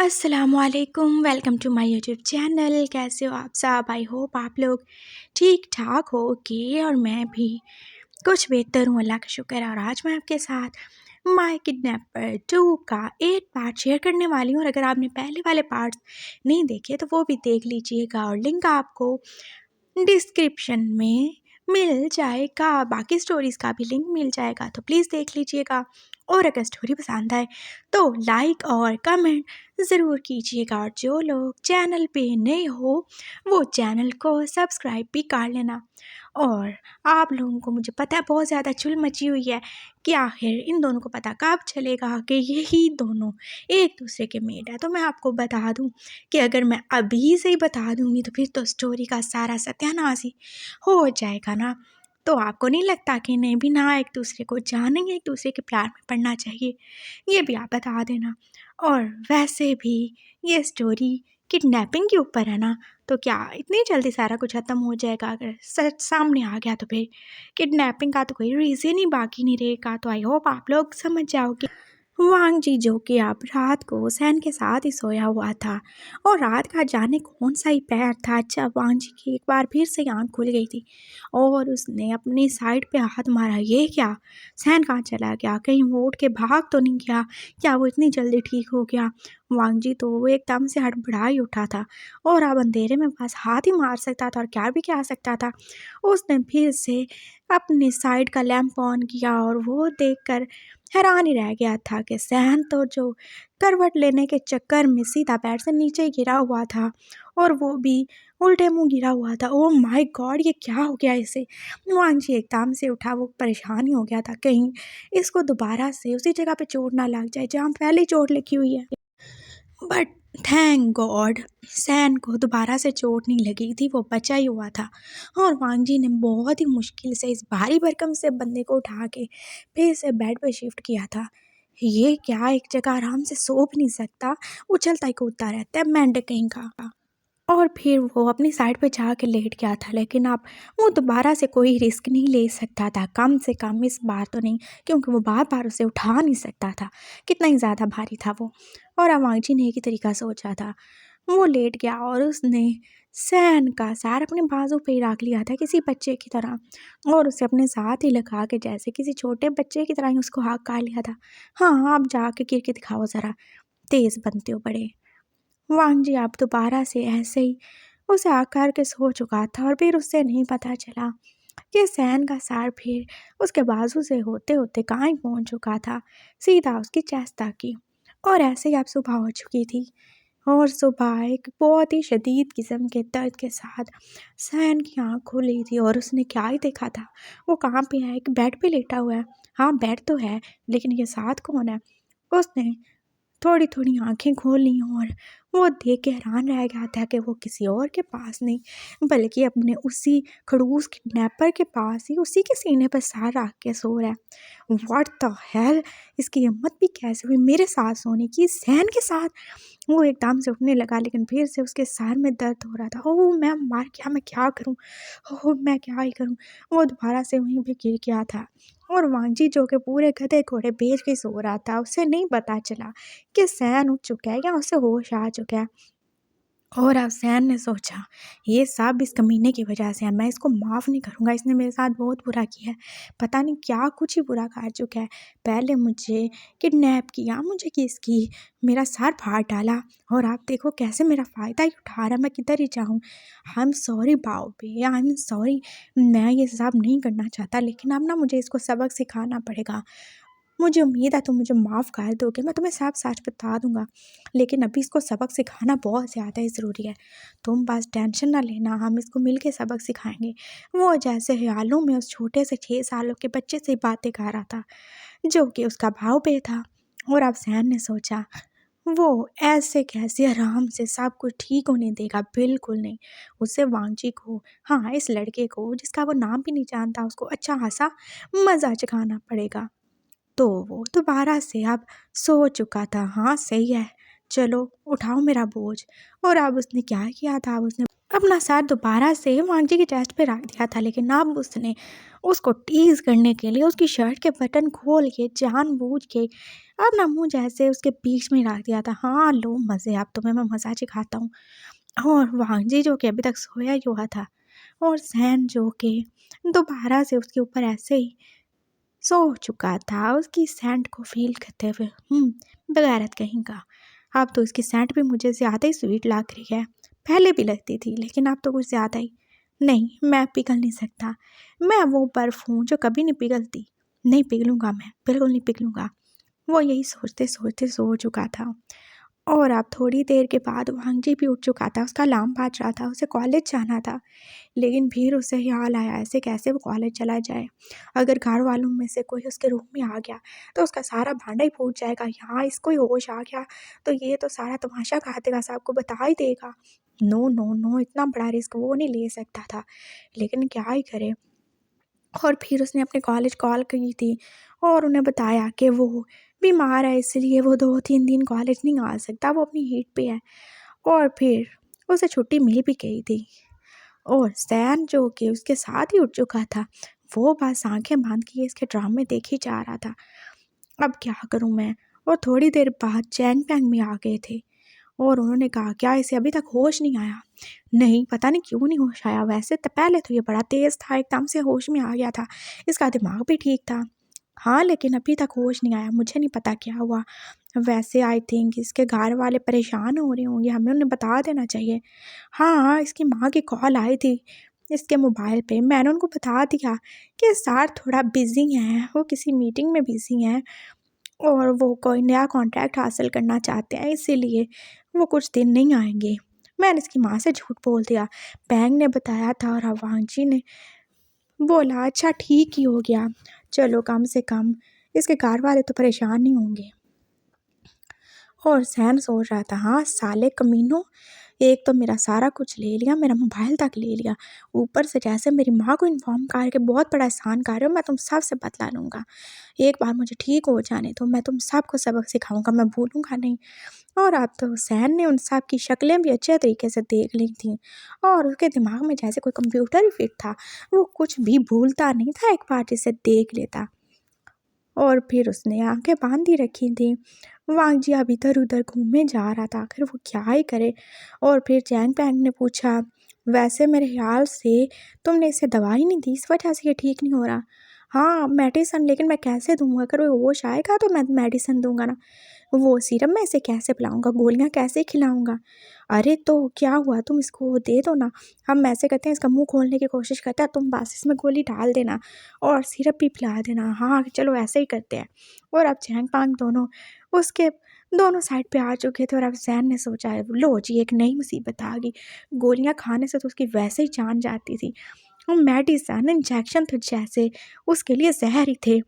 अस्सलामुअलैकुम, welcome to my YouTube channel. कैसे हो आप सब? आई होप आप लोग ठीक ठाक हो के और मैं भी कुछ बेहतर हूँ, अल्लाह का शुक्र है। और आज मैं आपके साथ माय किडनैपर 2 का 8 पार्ट शेयर करने वाली हूँ। और अगर आपने पहले वाले पार्ट्स नहीं देखे तो वो भी देख लीजिएगा और लिंक आपको डिस्क्रिप्शन में मिल जाएगा। बाकी स्टोरीज़ का भी लिंक मिल जाएगा, तो प्लीज़ देख लीजिएगा। और अगर स्टोरी पसंद आए तो लाइक और कमेंट ज़रूर कीजिएगा। और जो लोग चैनल पे नए हो वो चैनल को सब्सक्राइब भी कर लेना। और आप लोगों को, मुझे पता है, बहुत ज़्यादा चुल मची हुई है कि आखिर इन दोनों को पता कब चलेगा कि यही दोनों एक दूसरे के मेट है। तो मैं आपको बता दूं कि अगर मैं अभी से ही बता दूंगी तो फिर तो स्टोरी का सारा सत्यानाश ही हो जाएगा ना। तो आपको नहीं लगता कि इन्हें भी ना एक दूसरे को जानेंगे, एक दूसरे के प्यार में पड़ना चाहिए? ये भी आप बता देना। और वैसे भी ये स्टोरी किडनैपिंग के ऊपर है ना, तो क्या इतनी जल्दी सारा कुछ ख़त्म हो जाएगा? अगर सच सामने आ गया तो फिर किडनैपिंग का तो कोई रीज़न ही बाकी नहीं रहेगा। तो आई होप आप लोग समझ जाओगे। वांग जी, जो कि अब रात को सैन के साथ ही सोया हुआ था, और रात का जाने कौन सा ही पैर था, जब वांग जी की एक बार फिर से आँख खुल गई थी और उसने अपनी साइड पे हाथ मारा। ये क्या, सैन कहाँ चला गया? कहीं वो उठ के भाग तो नहीं गया? क्या वो इतनी जल्दी ठीक हो गया? वांग जी तो वो एकदम से हड़बड़ा ही उठा था और अब अंधेरे में बस हाथ ही मार सकता था और क्या भी क्या सकता था। उसने फिर से अपनी साइड का लैंप ऑन किया और वो देखकर हैरान ही रह गया था कि सैन तो जो करवट लेने के चक्कर में सीधा बेड से नीचे गिरा हुआ था, और वो भी उल्टे मुंह गिरा हुआ था। ओह माय गॉड, ये क्या हो गया इसे? वांग जी एकदम से उठा, वो परेशान ही हो गया था कहीं इसको दोबारा से उसी जगह पे चोट ना लग जाए जहाँ पहले चोट लगी हुई है। बट थैंक गॉड, सैन को दोबारा से चोट नहीं लगी थी, वो बचा ही हुआ था। और वांग जी ने बहुत ही मुश्किल से इस भारी भरकम से बंदे को उठा के फिर से बेड पे शिफ्ट किया था। ये क्या, एक जगह आराम से सो भी नहीं सकता, उछलता ही कूदता रहता है मेंढक कहीं का। और फिर वो अपनी साइड पे जाके लेट गया था, लेकिन अब वो दोबारा से कोई रिस्क नहीं ले सकता था, कम से कम इस बार तो नहीं, क्योंकि वो बार बार उसे उठा नहीं सकता था, कितना ही ज़्यादा भारी था वो। और अवांग जी ने एक ही तरीका सोचा था। वो लेट गया और उसने सैन का सर अपने बाजू पे ही रख लिया था किसी बच्चे की तरह, और उसे अपने साथ ही लगा के जैसे किसी छोटे बच्चे की तरह ही उसको हाथ कर लिया था। हाँ, आप जाके गिर के दिखाओ ज़रा, तेज़ बनते हो बड़े। वांग जी अब दोबारा से ऐसे ही उसे आकर के सो चुका था, और फिर उससे नहीं पता चला कि सैन का सर फिर उसके बाजू से होते होते कहाँ ही पहुँच चुका था, सीधा उसकी चेस्ट तक की। और ऐसे ही अब सुबह हो चुकी थी, और सुबह एक बहुत ही शदीद किस्म के दर्द के साथ सैन की आँख खुली थी, और उसने क्या ही देखा था, वो कहाँ पे है? एक बेड पे लेटा हुआ है। हाँ, बेड तो है, लेकिन ये साथ कौन है? उसने थोड़ी थोड़ी आंखें खोल ली और वो देख के हैरान रह गया था कि वो किसी और के पास नहीं, बल्कि अपने उसी खड़ूस किडनैपर के पास ही उसी के सीने पर सर रख के सो रहा है। व्हाट द हेल, इसकी हिम्मत भी कैसे हुई मेरे साथ सोने की, सैन के साथ? वो एकदम से उठने लगा, लेकिन फिर से उसके सर में दर्द हो रहा था। ओह मैं मर गया, मैं क्या करूं? ओह मैं क्या ही करूं? वो दोबारा से वहीं पे गिर गया था। और वांजी, जो कि पूरे गधे घोड़े बेच के सो रहा था, उसे नहीं पता चला कि सैन उठ चुका है या उसे होश आ चुका है। और अब सैन ने सोचा, ये सब इस कमीने की वजह से है, मैं इसको माफ़ नहीं करूँगा, इसने मेरे साथ बहुत बुरा किया है, पता नहीं क्या कुछ ही बुरा कर चुका है। पहले मुझे किडनैप किया, मुझे किस की, मेरा सर फाड़ डाला, और आप देखो कैसे मेरा फ़ायदा ही उठा रहा है, मैं किधर ही जाऊँ? आई एम सॉरी बाओबे, आई एम सॉरी, मैं ये सब नहीं करना चाहता, लेकिन अब ना मुझे इसको सबक सिखाना पड़ेगा। मुझे उम्मीद है तुम मुझे माफ़ कर दोगे, मैं तुम्हें सब सच बता दूँगा, लेकिन अभी इसको सबक सिखाना बहुत ज़्यादा ही ज़रूरी है। तुम बस टेंशन ना लेना, हम इसको मिल के सबक सिखाएँगे। वो जैसे ख्यालों में उस छोटे से 6 सालों के बच्चे से बातें कर रहा था, जो कि उसका भाऊ-बे था। और अब सैन ने सोचा, वो ऐसे कैसे आराम से सब कुछ ठीक होने देगा? बिल्कुल नहीं। उसे वांगजी को, हाँ, इस लड़के को जिसका वो नाम भी नहीं जानता, उसको अच्छा-खासा मज़ा चखाना पड़ेगा। तो वो दोबारा से अब सो चुका था। हाँ, सही है, चलो उठाओ मेरा बोझ। और अब उसने क्या किया था, अब उसने अपना सर दोबारा से वांगजी की चेस्ट पे रख दिया था, लेकिन अब उसने उसको टीज करने के लिए उसकी शर्ट के बटन खोल के जानबूझ के अपना मुंह जैसे उसके बीच में रख दिया था। हाँ लो मज़े, अब तुम्हें मैं मज़ा सिखाता हूँ। और वांगजी जो कि अभी तक सोया ही हुआ था, और सैन जो कि दोबारा से उसके ऊपर ऐसे ही सो चुका था, उसकी सेंट को फील करते हुए। बेगैरत कहीं का, अब तो इसकी सेंट भी मुझे ज़्यादा ही स्वीट लग रही है। पहले भी लगती थी, लेकिन अब तो कुछ ज़्यादा ही। नहीं, मैं पिघल नहीं सकता। मैं वो बर्फ़ हूँ जो कभी नहीं पिघलती। नहीं पिघलूंगा, मैं बिल्कुल नहीं पिघलूंगा। वो यही सोचते सोचते सो चुका था। और अब थोड़ी देर के बाद वांगजी भी उठ चुका था, उसका अलार्म बाज रहा था, उसे कॉलेज जाना था। लेकिन फिर उसे ख्याल आया, ऐसे कैसे वो कॉलेज चला जाए। अगर घर वालों में से कोई उसके रूम में आ गया तो उसका सारा भांडा ही फूट जाएगा। यहाँ इसको ही होश आ गया तो ये तो सारा तमाशा खा देगा, सबको बता ही देगा। नो नो नो, इतना बड़ा रिस्क वो नहीं ले सकता था, लेकिन क्या ही करे। और फिर उसने अपने कॉलेज कॉल की थी और उन्हें बताया कि वो बीमार है, इसलिए वो 2-3 दिन कॉलेज नहीं आ सकता, वो अपनी हीट पे है। और फिर उसे छुट्टी मिल भी गई थी। और सैन जो कि उसके साथ ही उठ चुका था, वो बस आंखें बांध के इसके ड्रामे देख ही जा रहा था। अब क्या करूं मैं। और थोड़ी देर बाद चैंग पैंग भी आ गए थे और उन्होंने कहा, क्या इसे अभी तक होश नहीं आया? नहीं, पता नहीं क्यों नहीं होश आया। वैसे तो पहले तो ये बड़ा तेज़ था, एकदम से होश में आ गया था, इसका दिमाग भी ठीक था। हाँ, लेकिन अभी तक होश नहीं आया, मुझे नहीं पता क्या हुआ। वैसे आई थिंक इसके घर वाले परेशान हो रहे होंगे, हमें उन्हें बता देना चाहिए। हाँ, इसकी माँ की कॉल आई थी इसके मोबाइल पे, मैंने उनको बता दिया कि सर थोड़ा बिज़ी हैं, वो किसी मीटिंग में बिज़ी हैं और वो कोई नया कॉन्ट्रैक्ट हासिल करना चाहते हैं, इसीलिए वो कुछ दिन नहीं आएंगे। मैंने इसकी माँ से झूठ बोल दिया। पैंग ने बताया था और वांगजी ने बोला, अच्छा ठीक ही हो गया, चलो कम से कम इसके घर वाले तो परेशान नहीं होंगे। और सैन सोच रहा था, हाँ साले कमीनों, एक तो मेरा सारा कुछ ले लिया, मेरा मोबाइल तक ले लिया, ऊपर से जैसे मेरी माँ को इन्फॉर्म करके बहुत बड़ा एहसान कर रहे हो, मैं तुम सब से बदला लूँगा। एक बार मुझे ठीक हो जाने तो मैं तुम सबको सबक सिखाऊंगा, मैं भूलूंगा नहीं। और अब तो सैन ने उन सब की शक्लें भी अच्छे तरीके से देख ली थी और उसके दिमाग में जैसे कोई कंप्यूटर ही फिट था, वो कुछ भी भूलता नहीं था, एक बार जिसे देख लेता। और फिर उसने आंखें बांध ही रखी थी। वांगजी अब इधर उधर घूमने जा रहा था, आखिर वो क्या ही करे। और फिर चैंग पैंग ने पूछा, वैसे मेरे ख्याल से तुमने इसे दवाई नहीं दी, इस वजह से ये ठीक नहीं हो रहा। हाँ मेडिसन, लेकिन मैं कैसे दूंगा? अगर वो होश आएगा तो मैं मेडिसन दूंगा ना, वो सिरप मैं इसे कैसे पिलाऊंगा, गोलियां कैसे खिलाऊंगा? अरे तो क्या हुआ, तुम इसको दे दो ना। हम ऐसे करते हैं, इसका मुंह खोलने की कोशिश करते हैं, तुम बस इसमें गोली डाल देना और सिरप भी पिला देना। हाँ चलो ऐसे ही करते हैं। और अब चैंग पांग दोनों उसके दोनों साइड पे आ चुके थे और अब सैन ने सोचा है, लो जी एक नई मुसीबत आ गई। गोलियां खाने से तो उसकी वैसे ही जान जाती थी, मेडिसन इंजेक्शन तो जैसे उसके लिए जहर ही थे।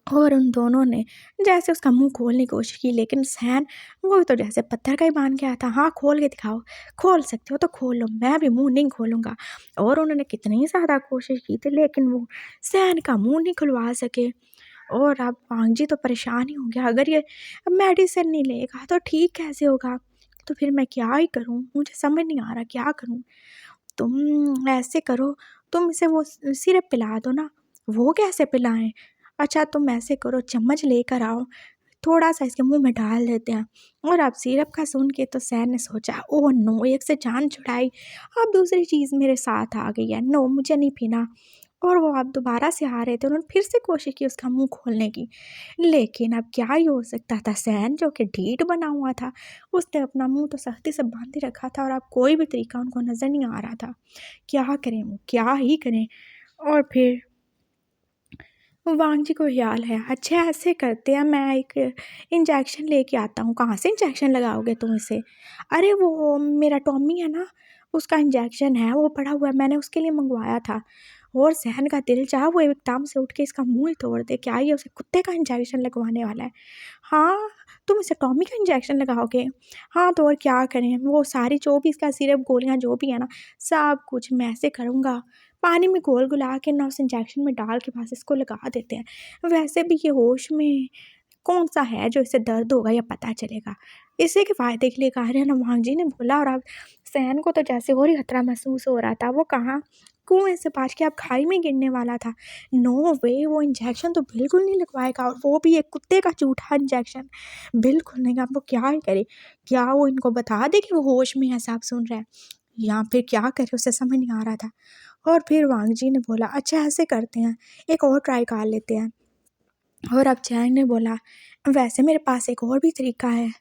और उन दोनों ने जैसे उसका मुंह खोलने की कोशिश की, लेकिन सैन वो तो जैसे पत्थर का ही मान गया था। हाँ खोल के दिखाओ, खोल सकते हो तो खोल लो, मैं भी मुंह नहीं खोलूँगा। और उन्होंने कितनी ज़्यादा कोशिश की थी, लेकिन वो सैन का मुंह नहीं खुलवा सके। और अब वांगजी तो परेशान ही हो गया, अगर ये मेडिसिन नहीं लेगा तो ठीक कैसे होगा? तो फिर मैं क्या ही करूँ, मुझे समझ नहीं आ रहा क्या करूँ। तुम ऐसे करो, तुम इसे वो सिरप पिला दो ना। वो कैसे पिलाएं? अच्छा तुम ऐसे करो, चम्मच लेकर आओ, थोड़ा सा इसके मुंह में डाल देते हैं। और अब सिरप का सुन के तो सैन ने सोचा, ओह नो, एक से जान छुड़ाई, अब दूसरी चीज़ मेरे साथ आ गई है, नो मुझे नहीं पीना। और वो अब दोबारा से आ रहे थे, उन्होंने फिर से कोशिश की उसका मुंह खोलने की, लेकिन अब क्या ही हो सकता था। सैन जो कि ढीठ बना हुआ था, उसने अपना मुंह तो सख्ती से बांध ही रखा था और अब कोई भी तरीका उनको नज़र नहीं आ रहा था। क्या करें, वो क्या ही करें। और फिर वांगजी को ख्याल है, अच्छा ऐसे करते हैं, मैं एक इंजेक्शन लेके आता हूँ। कहाँ से इंजेक्शन लगाओगे तुम इसे? अरे वो मेरा टॉमी है ना, उसका इंजेक्शन है, वो पड़ा हुआ है, मैंने उसके लिए मंगवाया था। और सहन का दिल चाहा वो एकदम से उठ के इसका मुंह ही तोड़ दे, क्या ये उसे कुत्ते का इंजेक्शन लगवाने वाला है? हाँ, तुम इसे टॉमी का इंजेक्शन लगाओगे? हाँ तो और क्या करें, वो सारी जो भी इसका सिरप गोलियाँ जो भी है ना, सब कुछ मैं ऐसे करूँगा, पानी में घोल घुला के ना उस इंजेक्शन में डाल के बस इसको लगा देते हैं। वैसे भी ये होश में कौन सा है जो इसे दर्द होगा या पता चलेगा। इसी के फ़ायदे के लिए कहा रहे ना, वांगजी ने बोला। और अब सहन को तो जैसे और ही खतरा महसूस हो रहा था। वो कहाँ कुएं से पास के अब खाई में गिरने वाला था। नो वे, वो इंजेक्शन तो बिल्कुल नहीं लगवाएगा, और वो भी एक कुत्ते का झूठा इंजेक्शन। बिल्कुल नहीं। अब वो क्या ही करे? क्या वो इनको बता दे कि वो होश में है, सब सुन रहा है, या फिर क्या करे? उसे समझ नहीं आ रहा था। और फिर वांगजी ने बोला, अच्छा ऐसे करते हैं, एक और ट्राई कर लेते हैं। और अब चैंग ने बोला, वैसे मेरे पास एक और भी तरीका है।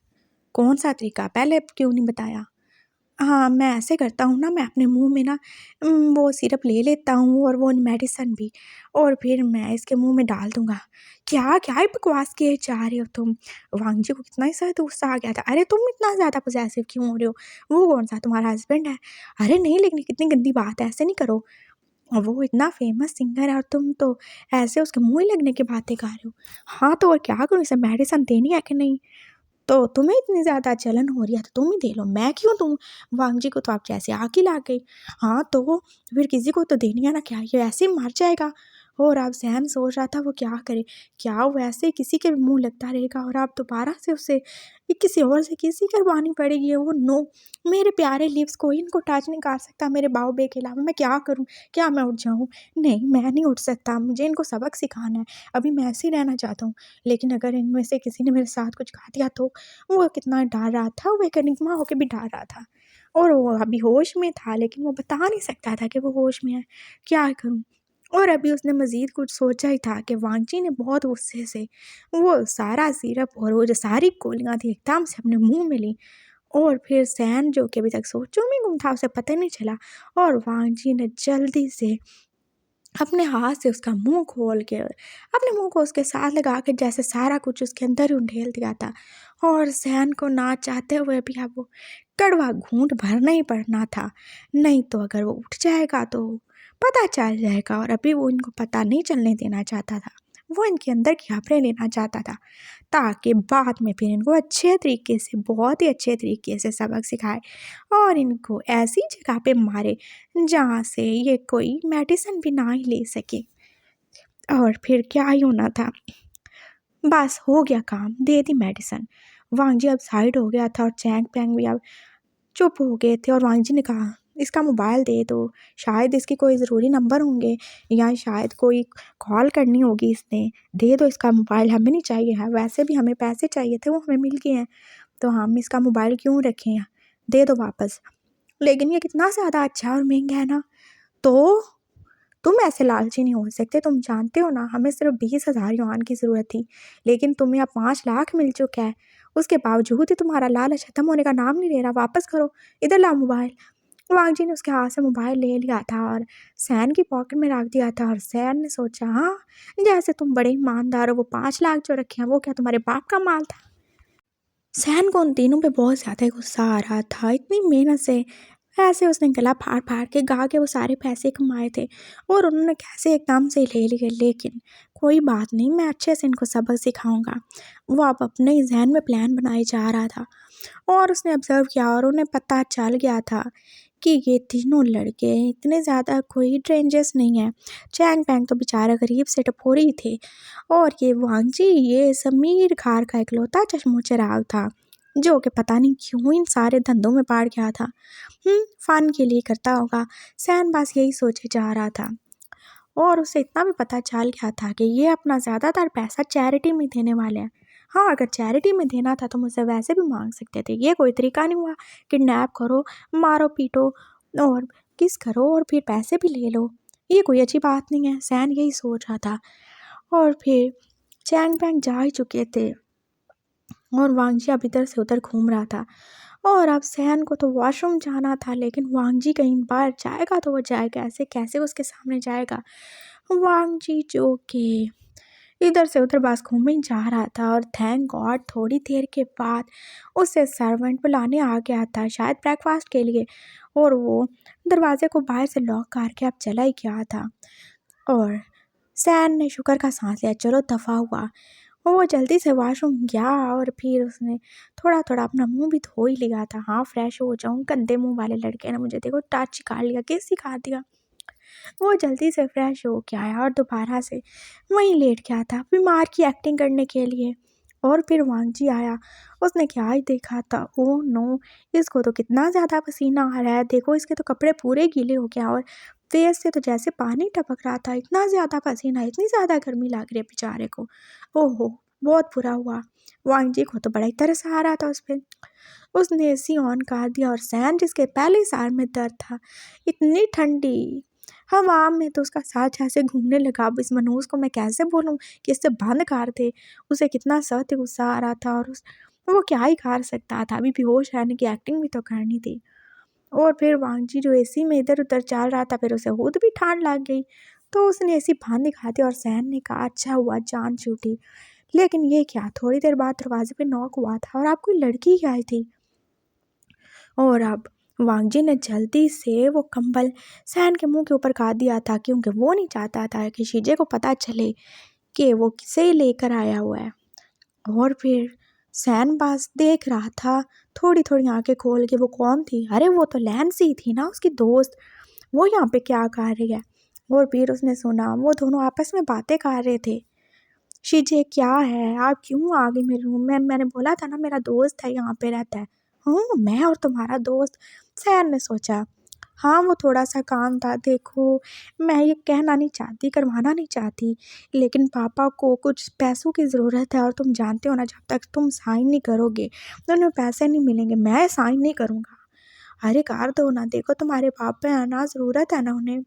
कौन सा तरीका? पहले क्यों नहीं बताया? हाँ, मैं ऐसे करता हूँ ना, मैं अपने मुंह में ना वो सिरप ले लेता हूँ, और वो मेडिसिन भी, और फिर मैं इसके मुंह में डाल दूंगा। क्या क्या ही बकवास किए जा रहे हो तुम? वांगजी को कितना ही ज़्यादा गुस्सा आ गया था। अरे तुम इतना ज़्यादा पोजेसिव क्यों हो रहे हो? वो कौन सा तुम्हारा हस्बैंड है? अरे नहीं, लेकिन ये कितनी गंदी बात है, ऐसे नहीं करो। और वो इतना फेमस सिंगर है, और तुम तो ऐसे उसके मुंह ही लगने की बातें कर रहे हो। हाँ तो और क्या करूँ? इसे मेडिसिन देनी है कि नहीं? तो तुम्हें इतनी ज़्यादा जलन हो रही है तो तुम ही दे लो, मैं क्यों दूँ? वांगजी को तो आप जैसे आग ही लग गई। हाँ तो फिर किसी को तो देनी है ना, क्या ये ऐसे ही मर जाएगा? और अब सहन सोच रहा था वो क्या करे। क्या वो ऐसे ही किसी के भी मुंह लगता रहेगा, और अब दोबारा से उसे ये किसी और से किसी करवानी पड़ेगी? वो नो, मेरे प्यारे लिप्स को इनको टच नहीं कर सकता मेरे बाऊ बे के अलावा। मैं क्या करूँ? क्या मैं उठ जाऊँ? नहीं, मैं नहीं उठ सकता, मुझे इनको सबक सिखाना है। अभी मैं ऐसे ही रहना चाहता हूँ, लेकिन अगर इनमें से किसी ने मेरे साथ कुछ खा दिया तो? वो कितना डर रहा था, वो एक एनिग्मा होके भी डर रहा था, और वो अभी होश में था, लेकिन वो बता नहीं सकता था कि वो होश में है। क्या करूँ? और अभी उसने मज़ीद कुछ सोचा ही था कि वांगजी ने बहुत गुस्से से वो सारा सिरप और वो जो सारी गोलियाँ थी एकदम से अपने मुँह में ली। और फिर सहन, जो कि अभी तक सोचों में गुम था, उसे पता नहीं चला, और वांगजी ने जल्दी से अपने हाथ से उसका मुंह खोल के अपने मुंह को उसके साथ लगा के जैसे सारा कुछ उसके अंदर ही उंडेल दिया था। और सहन को ना चाहते हुए भी अब वो कड़वा घूंट भरना ही पड़ना था, नहीं तो अगर वो उठ जाएगा तो पता चल जाएगा। और अभी वो इनको पता नहीं चलने देना चाहता था, वो इनके अंदर की खबरें लेना चाहता था, ताकि बाद में फिर इनको अच्छे तरीके से, बहुत ही अच्छे तरीके से सबक सिखाए, और इनको ऐसी जगह पे मारे जहाँ से ये कोई मेडिसिन भी ना ही ले सके। और फिर क्या ही होना था, बस हो गया काम, दे दी मेडिसिन। वांगजी अब साइड हो गया था, और चैंग पैंग भी अब चुप हो गए थे। और वांगजी ने कहा, इसका मोबाइल दे दो, शायद इसके कोई ज़रूरी नंबर होंगे, या शायद कोई कॉल करनी होगी इसने। दे दो इसका मोबाइल, हमें नहीं चाहिए है, वैसे भी हमें पैसे चाहिए थे, वो हमें मिल गए हैं, तो हम इसका मोबाइल क्यों रखें? दे दो वापस। लेकिन ये कितना ज़्यादा अच्छा और महंगा है ना, तो तुम ऐसे लालची नहीं हो सकते। तुम जानते हो ना, हमें सिर्फ 20,000 युआन की ज़रूरत थी, लेकिन तुम्हें अब 5 लाख मिल चुका है। उसके बावजूद ही तुम्हारा लालच खत्म होने का नाम नहीं ले रहा। वापस करो, इधर लाओ मोबाइल। वांगजी ने उसके हाथ से मोबाइल ले लिया था और सैन की पॉकेट में रख दिया था। और सैन ने सोचा, हाँ जैसे तुम बड़े ईमानदार हो, वो 5 लाख जो रखे हैं वो क्या तुम्हारे बाप का माल था? सैन को उन तीनों पे बहुत ज़्यादा गुस्सा आ रहा था। इतनी मेहनत से ऐसे उसने गला फाड़ फाड़ के गा के वो सारे पैसे कमाए थे, और उन्होंने कैसे एकदम से ले लिए। लेकिन कोई बात नहीं, मैं अच्छे से इनको सबक सिखाऊंगा। वो अब अपने ही जहन में प्लान बनाए जा रहा था, और उसने ऑब्ज़र्व किया, और उन्हें पता चल गया था कि ये तीनों लड़के इतने ज़्यादा कोई स्ट्रेंजर्स नहीं हैं। चैंग पैंग तो बेचारा गरीब से टपोरी ही थे, और ये वांगजी ये समीर खार का इकलौता चश्मो चिराग था, जो कि पता नहीं क्यों इन सारे धंधों में पड़ गया था। फ़न के लिए करता होगा, सैन बस यही सोचे जा रहा था। और उसे इतना भी पता चल गया था कि ये अपना ज़्यादातर पैसा चैरिटी में देने वाले हैं। हाँ, अगर चैरिटी में देना था तो मुझसे वैसे भी मांग सकते थे, ये कोई तरीका नहीं हुआ। किडनैप करो, मारो पीटो, और किस करो, और फिर पैसे भी ले लो, ये कोई अच्छी बात नहीं है। सैन यही सोच रहा था। और फिर चैंग पैंग जा ही चुके थे, और वांगजी अब इधर से उधर घूम रहा था। और अब सैन को तो वॉशरूम जाना था, लेकिन वांगजी कहीं बाहर जाएगा तो वो जाएगा ऐसे कैसे उसके सामने जाएगा? वांगजी जो कि इधर से उधर बस घूम ही जा रहा था, और थैंक गॉड थोड़ी देर के बाद उसे सर्वेंट बुलाने आ गया था, शायद ब्रेकफास्ट के लिए। और वो दरवाजे को बाहर से लॉक करके अब चला ही गया था। और सैन ने शुक्र का सांस लिया, चलो दफ़ा हुआ। वो जल्दी से वॉशरूम गया, और फिर उसने थोड़ा थोड़ा अपना मुंह भी धो ही लिया था। हाँ, फ्रेश हो जाऊँ, गंदे मुंह वाले लड़के ने मुझे देखो टच कर लिया, किस सिखा दिया। वो जल्दी से फ्रेश हो के आया, और दोबारा से वहीं लेट गया था बीमार की एक्टिंग करने के लिए। और फिर वांगजी आया। उसने क्या ही देखा था, ओह नो, इसको तो कितना ज़्यादा पसीना आ रहा है, देखो इसके तो कपड़े पूरे गीले हो गया और फेस से तो जैसे पानी टपक रहा था, इतना ज़्यादा पसीना, इतनी ज़्यादा गर्मी लग रही है बेचारे को। ओहो, बहुत बुरा हुआ। वांगजी को तो बड़ा ही तरस आ रहा था उस पर। उसने एसी ऑन कर दिया और सैन, जिसके पहले सार में दर्द था, इतनी ठंडी हवा में तो उसका साथ जैसे घूमने लगा। अब इस मनहूस को मैं कैसे बोलूं कि इससे बंद कर दे। उसे कितना सख्त गुस्सा आ रहा था और वो क्या ही कर सकता था, अभी बेहोश रहने की एक्टिंग भी तो करनी थी। और फिर वांगजी जो एसी में इधर उधर चल रहा था, फिर उसे खुद भी ठंड लग गई, तो उसने एसी बंद दिखा दी और सैन ने कहा, अच्छा हुआ जान छूटी। लेकिन ये क्या, थोड़ी देर बाद दरवाजे पे नॉक हुआ था और आप कोई लड़की ही आई थी। और अब वांगजी ने जल्दी से वो कंबल सैन के मुंह के ऊपर कर दिया था, क्योंकि वो नहीं चाहता था कि शीजे को पता चले कि वो किसे लेकर आया हुआ है। और फिर सैन बस देख रहा था, थोड़ी थोड़ी आंखें खोल के, वो कौन थी, अरे वो तो लैंसी थी ना, उसकी दोस्त, वो यहाँ पे क्या कर रही है। और फिर उसने सुना वो दोनों आपस में बातें कर रहे थे। शीजे क्या है, आप क्यों आ गई मेरे रूम में, मैंने बोला था ना मेरा दोस्त है यहाँ पे रहता है। हूँ मैं और तुम्हारा दोस्त, सैन ने सोचा। हाँ वो थोड़ा सा काम था, देखो मैं ये कहना नहीं चाहती, करवाना नहीं चाहती, लेकिन पापा को कुछ पैसों की ज़रूरत है और तुम जानते हो ना, जब तक तुम साइन नहीं करोगे तो उन्हें पैसे नहीं मिलेंगे। मैं साइन नहीं करूँगा। अरे कर दो ना, देखो तुम्हारे पापा है ना, ज़रूरत है ना उन्हें।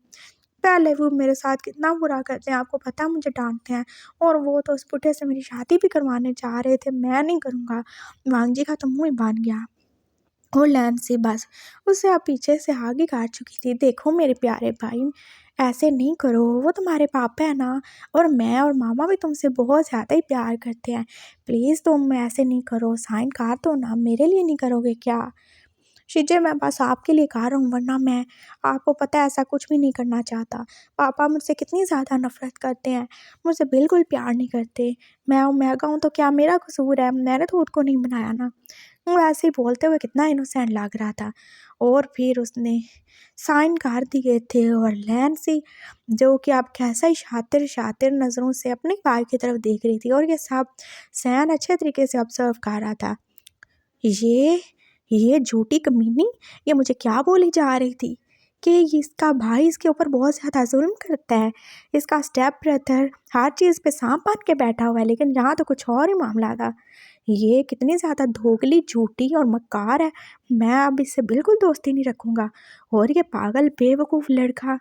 पहले वो मेरे साथ कितना बुरा करते हैं, आपको पता है, मुझे डांटते हैं, और वो तो उस बुढ़े से मेरी शादी भी करवाने चाह रहे थे। मैं नहीं करूँगा। वांगजी का तो मुँह ही बन गया। और लैंसी बस उसे अब पीछे से आगे काट चुकी थी। देखो मेरे प्यारे भाई, ऐसे नहीं करो, वो तुम्हारे पापा है ना, और मैं और मामा भी तुमसे बहुत ज़्यादा ही प्यार करते हैं। प्लीज़ तुम ऐसे नहीं करो, साइन कर दो ना, मेरे लिए नहीं करोगे क्या। शीजे मैं बस आपके लिए कह रहा हूँ, वरना मैं, आपको पता है, ऐसा कुछ भी नहीं करना चाहता। पापा मुझसे कितनी ज़्यादा नफ़रत करते हैं, मुझसे बिल्कुल प्यार नहीं करते। मैं कहूँ तो क्या मेरा कसूर है, मैंने तो खुद को नहीं बनाया ना। वो ऐसे ही बोलते हुए कितना इनोसेंट लग रहा था। और फिर उसने साइन कर दिए थे और लैंसी, जो कि आप कैसा ही शातिर शातिर नज़रों से अपने भाई की तरफ देख रही थी, और ये सब सैन अच्छे तरीके से ऑब्जर्व कर रहा था। ये झूठी कमीनी, ये मुझे क्या बोली जा रही थी कि इसका भाई इसके ऊपर बहुत ज़्यादा जुल्म करता है, इसका स्टेप ब्रदर हर चीज़ पे सांप बांध के बैठा हुआ है, लेकिन यहाँ तो कुछ और ही मामला था। ये कितनी ज़्यादा धोखली, झूठी और मक्कार है। मैं अब इससे बिल्कुल दोस्ती नहीं रखूँगा। और ये पागल बेवकूफ़ लड़का,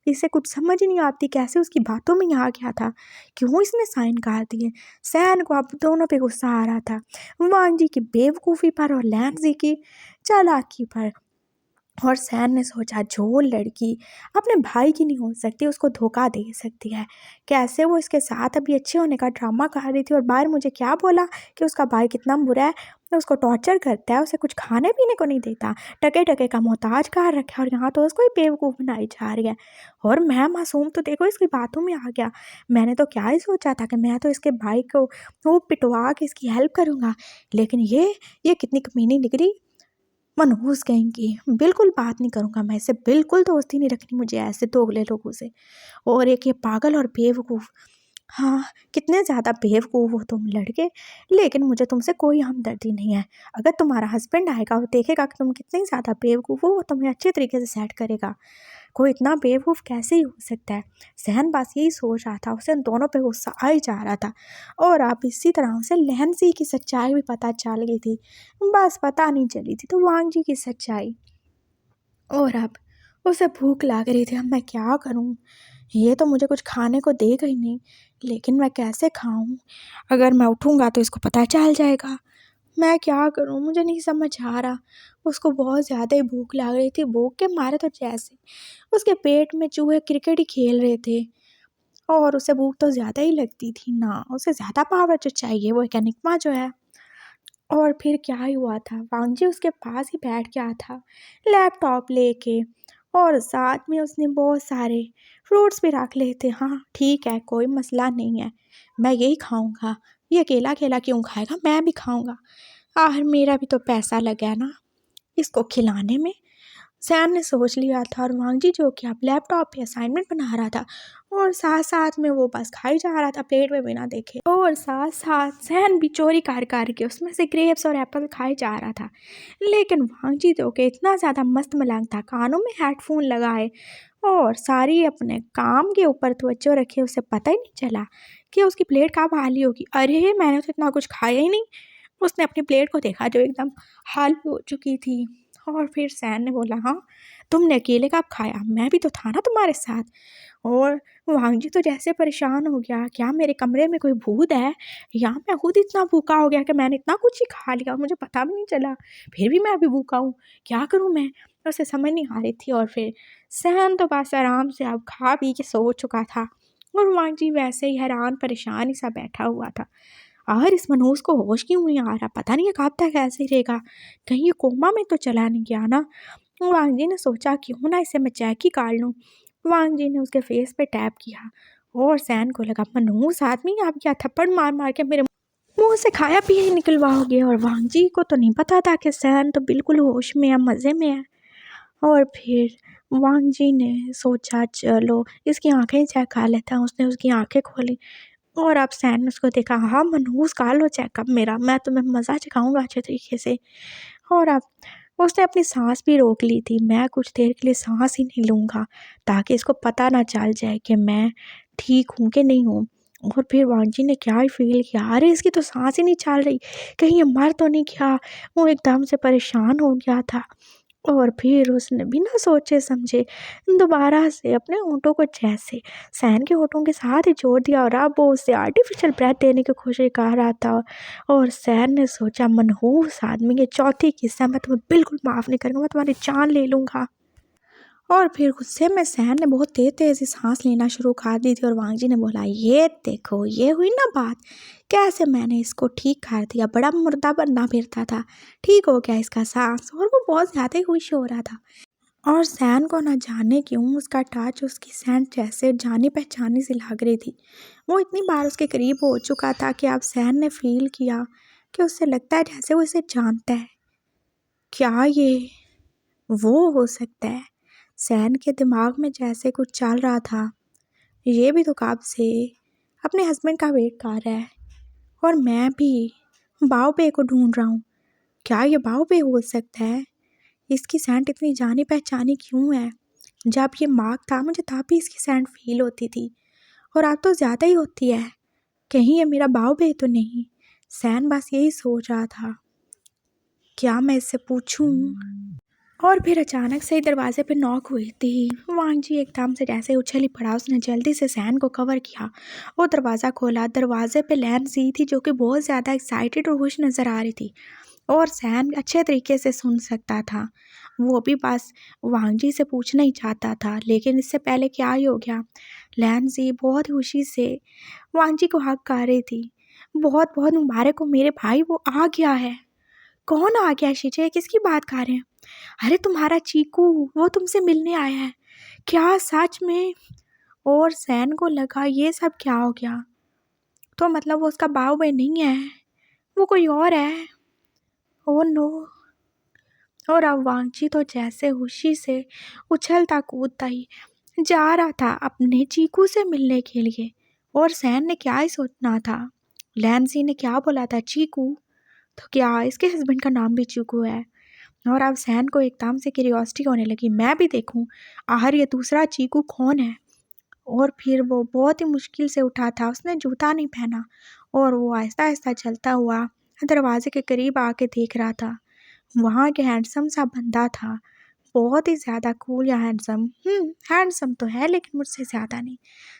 इसे कुछ समझ ही नहीं आती, कैसे उसकी बातों में आ गया था, क्यों इसने साइन कर दिए। सैन को अब दोनों पे गुस्सा आ रहा था, वांगजी की बेवकूफ़ी पर और लैंसी की चालाकी पर। और सैन ने सोचा, जो लड़की अपने भाई की नहीं हो सकती, उसको धोखा दे सकती है। कैसे वो इसके साथ अभी अच्छे होने का ड्रामा कर रही थी, और बाहर मुझे क्या बोला कि उसका भाई कितना बुरा है, उसको टॉर्चर करता है, उसे कुछ खाने पीने को नहीं देता, टके टके का मोहताज कर रखा है, और यहाँ तो उसको ही बेवकूफ़ बनाई जा रही है। और मैं मासूम तो देखो इसकी बातों में आ गया। मैंने तो क्या ही सोचा था कि मैं तो इसके भाई को वो पिटवा के इसकी हेल्प करूँगा, लेकिन ये कितनी कमीनी निकली, मनहूस कहेंगी। बिल्कुल बात नहीं करूँगा मैं इससे, बिल्कुल दोस्ती नहीं रखनी मुझे ऐसे दोगले लोगों से। और एक ये पागल और बेवकूफ़, हाँ कितने ज़्यादा बेवकूफ़ हो तुम लड़के, लेकिन मुझे तुमसे कोई हमदर्दी नहीं है। अगर तुम्हारा हस्बैंड आएगा, वो देखेगा कि तुम कितनी ज़्यादा बेवकूफ़ हो, वो तुम्हें अच्छे तरीके से सेट करेगा। कोई इतना बेवकूफ़ कैसे ही हो सकता है। सहन बस यही सोच रहा था, उसे उन दोनों पे गुस्सा आ ही जा रहा था। और अब इसी तरह उसे लहनसी की सच्चाई भी पता चल गई थी, बस पता नहीं चली थी तो वांगजी की सच्चाई। और अब उसे भूख लग रही थी, अब मैं क्या करूं, ये तो मुझे कुछ खाने को देगा ही नहीं, लेकिन मैं कैसे खाऊं, अगर मैं उठूंगा तो इसको पता चल जाएगा। मैं क्या करूं, मुझे नहीं समझ आ रहा। उसको बहुत ज़्यादा ही भूख लग रही थी, भूख के मारे तो जैसे उसके पेट में चूहे क्रिकेट ही खेल रहे थे। और उसे भूख तो ज़्यादा ही लगती थी ना, उसे ज़्यादा पावर जो चाहिए वो एक एनिग्मा जो है। और फिर क्या ही हुआ था, वांगजी उसके पास ही बैठ गया था लैपटॉप लेके, और साथ में उसने बहुत सारे फ्रूट्स भी रख लिए थे। हाँ ठीक है, कोई मसला नहीं है, मैं यही खाऊंगा, ये अकेला अकेला क्यों खाएगा, मैं भी खाऊंगा, आखिर मेरा भी तो पैसा लगा है ना इसको खिलाने में। सैन ने सोच लिया था और वांगजी जो कि अब लैपटॉप पे असाइनमेंट बना रहा था और साथ साथ में वो बस खाई जा रहा था प्लेट में बिना देखे। और साथ साथ सैन भी चोरी कर के उसमें से ग्रेप्स और एप्पल खाए जा रहा था। लेकिन वांगजी तो के इतना ज़्यादा मस्त मलंग था, कानों में हेडफोन लगाए और सारी अपने काम के ऊपर तवज्जो रखे, उसे पता ही नहीं चला कि उसकी प्लेट कब खाली होगी। अरे मैंने तो इतना कुछ खाया ही नहीं। उसने अपनी प्लेट को देखा जो एकदम खाली हो चुकी थी। और फिर सैन ने बोला, हाँ तुमने अकेले कब खाया, मैं भी तो था ना तुम्हारे साथ। और वांगजी तो जैसे परेशान हो गया, क्या मेरे कमरे में कोई भूत है या मैं खुद इतना भूखा हो गया कि मैंने इतना कुछ ही खा लिया और मुझे पता भी नहीं चला, फिर भी मैं अभी भूखा हूँ, क्या करूँ मैं। उसे समझ नहीं आ रही थी। और फिर सहन तो बस आराम से अब खा पी के सो चुका था और वांगजी वैसे ही हैरान परेशान ही सा बैठा हुआ था। और इस मनहूस को होश क्यों नहीं आ रहा, पता नहीं कब तक ऐसे ही रहेगा, कहीं ये कोमा में तो चला नहीं गया ना। वांगजी ने सोचा क्यों ना इसे मैं चेक ही काट लूँ। वांगजी ने उसके फेस पे टैप किया और सैन को लगा मनहूस आदमी आप क्या थप्पड़ मार मार के मेरे मुंह से खाया पिया ही निकलवाओगे। और वांगजी को तो नहीं पता था कि सैन तो बिल्कुल होश में है, मज़े में है। और फिर वांगजी ने सोचा चलो इसकी आंखें ही चेक कर लेता हूँ। उसने उसकी आंखें खोली और अब सैन ने उसको देखा, हाँ मनहूस कर लो चेकअप मेरा, मैं तुम्हें मज़ा चखाऊंगा अच्छे तरीके से। और अब उसने अपनी सांस भी रोक ली थी, मैं कुछ देर के लिए सांस ही नहीं लूँगा ताकि इसको पता ना चल जाए कि मैं ठीक हूँ कि नहीं हूँ। और फिर वांगजी ने क्या ही फील किया, अरे इसकी तो सांस ही नहीं चल रही, कहीं ये मर तो नहीं गया। वो एकदम से परेशान हो गया था और फिर उसने बिना सोचे समझे दोबारा से अपने होंठों को जैसे सैन के होंठों के साथ ही जोड़ दिया और अब वो उसे आर्टिफिशियल ब्रेथ देने की कोशिश कर रहा था। और सैन ने सोचा मनहूस आदमी के चौथी किस्सा मैं तुम्हें बिल्कुल माफ़ नहीं करूँगा, मैं तुम्हारी जान ले लूँगा। और फिर गुस्से में सैन ने बहुत तेज तेज से सांस लेना शुरू कर दी थी और वांगजी ने बोला, ये देखो ये हुई ना बात, कैसे मैंने इसको ठीक कर दिया, बड़ा मुर्दा बनना फिरता था, ठीक हो गया इसका सांस। और वो बहुत ज़्यादा ही खुश हो रहा था। और सैन को ना जाने क्यों उसका टच उसकी सैन जैसे जानी पहचानी सी लग रही थी। वो इतनी बार उसके करीब हो चुका था कि अब सैन ने फील किया कि उससे लगता है जैसे वो इसे जानता है। क्या ये वो हो सकता है? सैन के दिमाग में जैसे कुछ चल रहा था, ये भी तो कब से अपने हस्बैंड का वेट कर रहा है और मैं भी बाव पे को ढूंढ रहा हूँ। क्या ये बाव पे हो सकता है? इसकी सेंट इतनी जानी पहचानी क्यों है? जब ये मार्क था मुझे तब भी इसकी सेंट फील होती थी और अब तो ज़्यादा ही होती है। कहीं ये मेरा बाव पे तो नहीं? सैन बस यही सोच रहा था, क्या मैं इससे पूछूं? और फिर अचानक से ही दरवाजे पे नॉक हुई थी। वांगजी एकदम से जैसे उछल ही पड़ा, उसने जल्दी से सैन को कवर किया और दरवाज़ा खोला। दरवाजे पे लैन सी थी जो कि बहुत ज़्यादा एक्साइटेड और खुश नज़र आ रही थी और सैन अच्छे तरीके से सुन सकता था। वो भी बस वांगजी से पूछना ही चाहता था, लेकिन इससे पहले क्या ही हो गया। लैन सी बहुत खुशी से वांगजी को हक कर रही थी, बहुत बहुत मुबारक हो मेरे भाई, वो आ गया है। कौन आ गया शीचे, किसकी बात कर रहे हैं? अरे तुम्हारा चीकू, वो तुमसे मिलने आया है। क्या सच में? और सैन को लगा ये सब क्या हो गया, तो मतलब वो उसका बाऊ बहन नहीं है, वो कोई और है। Oh no. और अब वांगची तो जैसे खुशी से उछलता कूदता ही जा रहा था अपने चीकू से मिलने के लिए। और सैन ने क्या ही सोचना था, लैंसी ने क्या बोला था चीकू, तो क्या इसके हस्बैंड का नाम भी चीकू है? और अब सैन को एकदम से क्यूरियोसिटी होने लगी, मैं भी देखूं आखिर ये दूसरा चीकू कौन है। और फिर वो बहुत ही मुश्किल से उठा था, उसने जूता नहीं पहना और वो आहिस्ता आहिस्ता चलता हुआ दरवाजे के करीब आके देख रहा था। वहाँ के हैंडसम सा बंदा था, बहुत ही ज़्यादा कूल या हैंडसम। हैंडसम तो है लेकिन मुझसे ज़्यादा नहीं,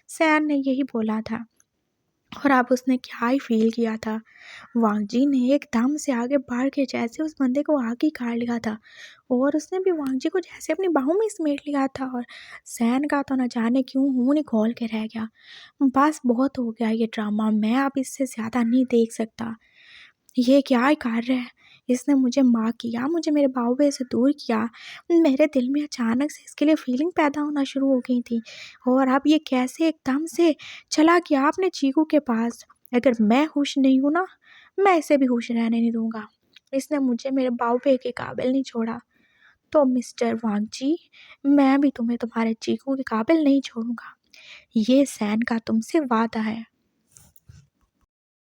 सैन ने यही बोला था। और अब उसने क्या ही फील किया था। वांगजी ने एकदम से आगे बढ़ के जैसे उस बंदे को आगे काट लिया था और उसने भी वांगजी को जैसे अपनी बाहों में समेट लिया था। और सैन का तो न जाने क्यों मुंह नहीं खोल के रह गया, बस बहुत हो गया ये ड्रामा, मैं अब इससे ज़्यादा नहीं देख सकता। ये क्या ही कार्य है, इसने मुझे माँ किया, मुझे मेरे बाबू से दूर किया। मेरे दिल में अचानक से इसके लिए फीलिंग पैदा होना शुरू हो गई थी और अब ये कैसे एकदम से चला गया अपने चीकू के पास। अगर मैं खुश नहीं हूँ ना, मैं इसे भी खुश रहने नहीं दूंगा। इसने मुझे मेरे बाबू के काबिल नहीं छोड़ा। तो मिस्टर वांग जी, मैं भी तुम्हें तुम्हारे चीकू के काबिल नहीं छोड़ूंगा। ये सैन का तुमसे वादा है।